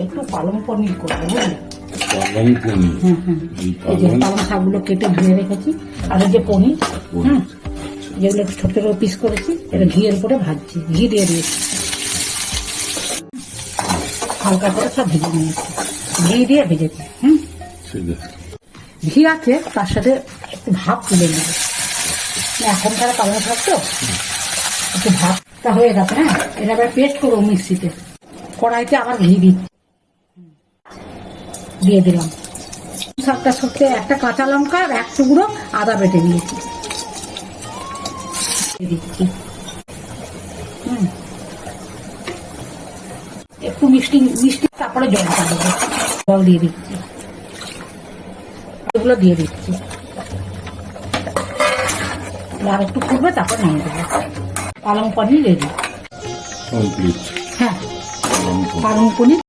একটু পালং পনির করবো, বুঝলি? পালং পনির? এই যে পালং শাকগুলো কেটে ধুয়ে রেখেছি, আর এই যে পনির, যেগুলো ছোট ছোট পিস করেছি, এটা ঘিয়ের উপরে ভাজছি, ঘি দিয়ে দিয়েছি, হালকা করে সব ভেজে নিয়েছি, ঘি দিয়ে ভেজেছি। ঘি আছে, তার সাথে একটু ভাপ তুলে নেবে, এখনকার পালং শাক তো একটু ভাপটা হয়ে গেছে। হ্যাঁ, এটা আবার পেস্ট করবো মিক্সিতে। কড়াইতে আবার ঘি দিয়ে দিলাম। শাকটার সাথে একটা কাঁচা লঙ্কা আর এক টুকরো আদা বেটে দিয়েছি, একটু মিষ্টি মিষ্টি, তারপরে জলটা দেবো, জল দিয়ে দিচ্ছি, এগুলো দিয়ে দিচ্ছি, আর একটু ফুটবে, তারপর নামিয়ে দেবো। পালং পনির রেডি। কমপ্লিট। হ্যাঁ, পালং পনির।